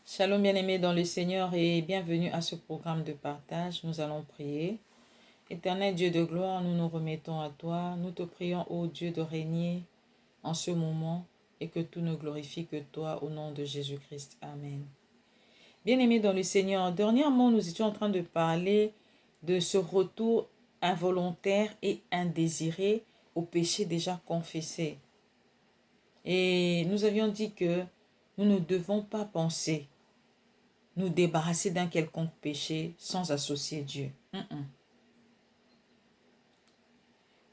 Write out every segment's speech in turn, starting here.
Shalom bien-aimés dans le Seigneur et bienvenue à ce programme de partage. Nous allons prier. Éternel Dieu de gloire, nous nous remettons à toi. Nous te prions, ô Dieu, de régner en ce moment et que tout ne glorifie que toi au nom de Jésus-Christ. Amen. Bien-aimés dans le Seigneur, dernièrement, nous étions en train de parler de ce retour involontaire et indésiré au péché déjà confessé. Et nous avions dit que nous ne devons pas penser nous débarrasser d'un quelconque péché sans associer Dieu.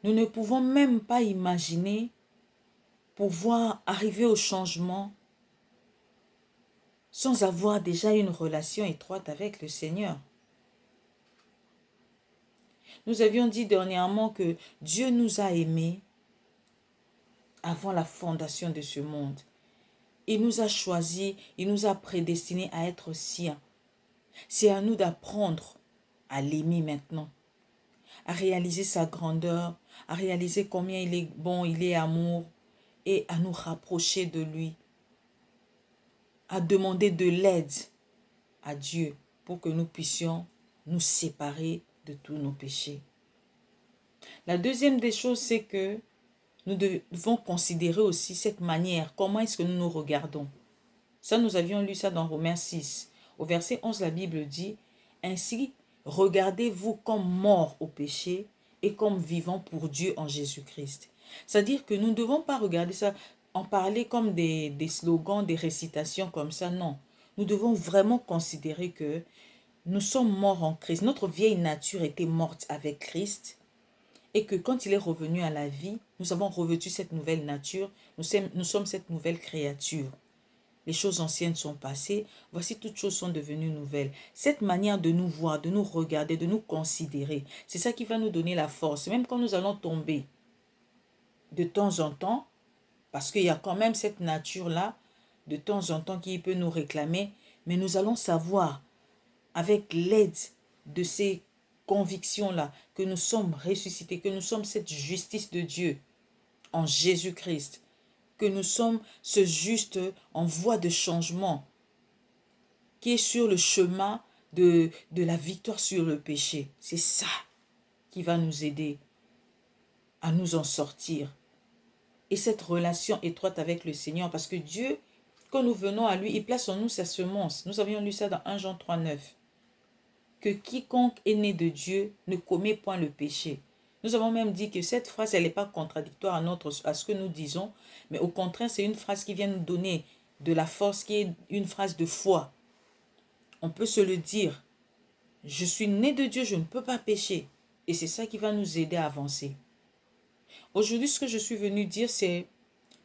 Nous ne pouvons même pas imaginer pouvoir arriver au changement sans avoir déjà une relation étroite avec le Seigneur. Nous avions dit dernièrement que Dieu nous a aimés avant la fondation de ce monde. Il nous a choisis, il nous a prédestinés à être siens. C'est à nous d'apprendre à l'aimer maintenant, à réaliser sa grandeur, à réaliser combien il est bon, il est amour, et à nous rapprocher de lui, à demander de l'aide à Dieu pour que nous puissions nous séparer de tous nos péchés. La deuxième des choses, c'est que nous devons considérer aussi cette manière, comment est-ce que nous nous regardons. Ça, nous avions lu ça dans Romains 6. Au verset 11, la Bible dit, « Ainsi, regardez-vous comme morts au péché et comme vivants pour Dieu en Jésus-Christ. » C'est-à-dire que nous ne devons pas regarder ça, en parler comme des slogans, des récitations comme ça, non. Nous devons vraiment considérer que nous sommes morts en Christ. Notre vieille nature était morte avec Christ et que quand il est revenu à la vie, nous avons revêtu cette nouvelle nature, nous sommes cette nouvelle créature. Les choses anciennes sont passées, voici toutes choses sont devenues nouvelles. Cette manière de nous voir, de nous regarder, de nous considérer, c'est ça qui va nous donner la force. Même quand nous allons tomber de temps en temps, parce qu'il y a quand même cette nature-là, de temps en temps qui peut nous réclamer, mais nous allons savoir, avec l'aide de ces convictions-là, que nous sommes ressuscités, que nous sommes cette justice de Dieu en Jésus-Christ, que nous sommes ce juste en voie de changement qui est sur le chemin de la victoire sur le péché. C'est ça qui va nous aider à nous en sortir. Et cette relation étroite avec le Seigneur, parce que Dieu, quand nous venons à lui, il place en nous sa semence. Nous avions lu ça dans 1 Jean 3,9. Que quiconque est né de Dieu ne commet point le péché. Nous avons même dit que cette phrase, elle n'est pas contradictoire à ce que nous disons, mais au contraire, c'est une phrase qui vient nous donner de la force, qui est une phrase de foi. On peut se le dire. Je suis né de Dieu, je ne peux pas pécher. Et c'est ça qui va nous aider à avancer. Aujourd'hui, ce que je suis venu dire, c'est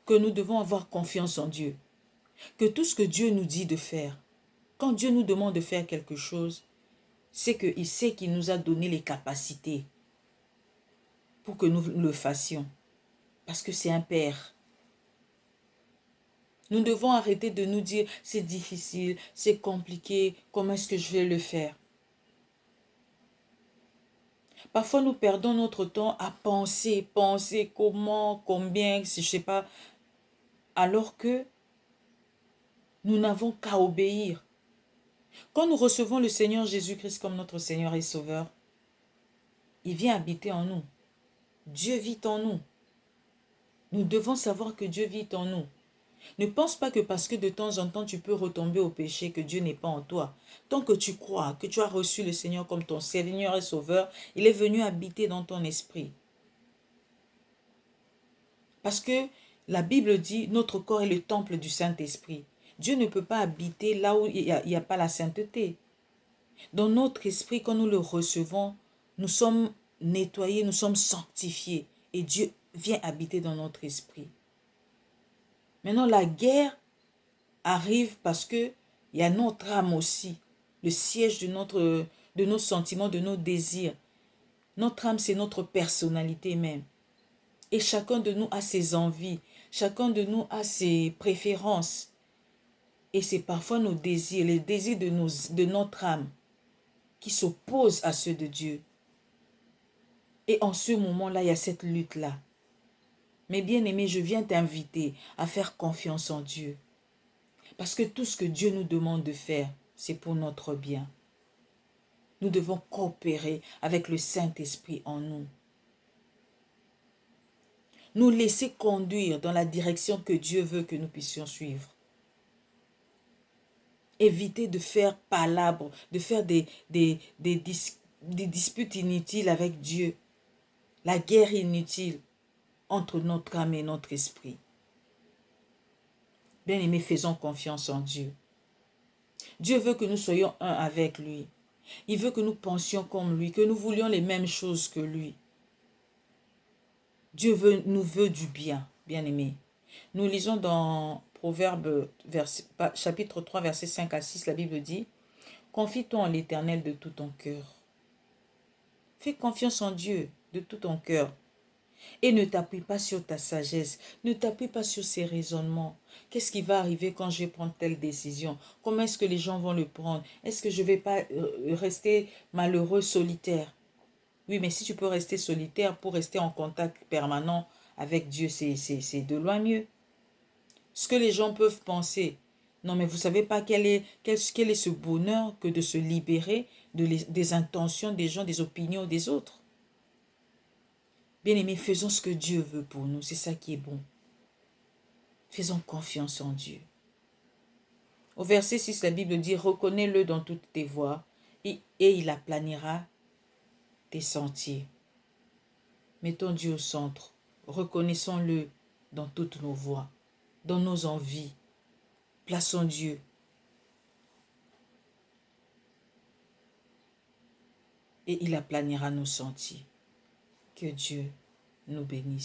que nous devons avoir confiance en Dieu. Que tout ce que Dieu nous dit de faire, quand Dieu nous demande de faire quelque chose, c'est qu'il sait qu'il nous a donné les capacités pour que nous le fassions. Parce que c'est un Père. Nous devons arrêter de nous dire c'est difficile, c'est compliqué, comment est-ce que je vais le faire? Parfois, nous perdons notre temps à penser comment, combien, si je ne sais pas, alors que nous n'avons qu'à obéir. Quand nous recevons le Seigneur Jésus-Christ comme notre Seigneur et Sauveur, il vient habiter en nous. Dieu vit en nous. Nous devons savoir que Dieu vit en nous. Ne pense pas que parce que de temps en temps tu peux retomber au péché, que Dieu n'est pas en toi. Tant que tu crois, que tu as reçu le Seigneur comme ton Seigneur et Sauveur, il est venu habiter dans ton esprit. Parce que la Bible dit, notre corps est le temple du Saint-Esprit. Dieu ne peut pas habiter là où il n'y a pas la sainteté. Dans notre esprit, quand nous le recevons, nous sommes nettoyés, nous sommes sanctifiés. Et Dieu vient habiter dans notre esprit. Maintenant, la guerre arrive parce que il y a notre âme aussi, le siège de nos sentiments, de nos désirs. Notre âme, c'est notre personnalité même. Et chacun de nous a ses envies, chacun de nous a ses préférences. Et c'est parfois nos désirs, les désirs de notre âme qui s'opposent à ceux de Dieu. Et en ce moment-là, il y a cette lutte-là. Mais bien-aimé, je viens t'inviter à faire confiance en Dieu. Parce que tout ce que Dieu nous demande de faire, c'est pour notre bien. Nous devons coopérer avec le Saint-Esprit en nous. Nous laisser conduire dans la direction que Dieu veut que nous puissions suivre. Éviter de faire palabres, de faire des disputes inutiles avec Dieu. La guerre inutile entre notre âme et notre esprit. Bien-aimés, faisons confiance en Dieu. Dieu veut que nous soyons un avec lui. Il veut que nous pensions comme lui, que nous voulions les mêmes choses que lui. Dieu nous veut du bien, bien-aimés. Nous lisons dans Proverbes chapitre 3, versets 5 à 6, la Bible dit « Confie-toi en l'Éternel de tout ton cœur. » Fais confiance en Dieu de tout ton cœur. Et ne t'appuie pas sur ta sagesse. Ne t'appuie pas sur ses raisonnements. Qu'est-ce qui va arriver quand je vais prendre telle décision? Comment est-ce que les gens vont le prendre? Est-ce que je ne vais pas rester malheureux, solitaire? Oui, mais si tu peux rester solitaire pour rester en contact permanent avec Dieu, c'est de loin mieux. Ce que les gens peuvent penser. Non, mais vous ne savez pas quel est ce bonheur que de se libérer des intentions des gens, des opinions des autres. Bien-aimés, faisons ce que Dieu veut pour nous. C'est ça qui est bon. Faisons confiance en Dieu. Au verset 6, la Bible dit « Reconnais-le dans toutes tes voies et il aplanira tes sentiers. » Mettons Dieu au centre. Reconnaissons-le dans toutes nos voies, dans nos envies. Plaçons Dieu. Et il aplanira nos sentiers. Que Dieu nous bénisse.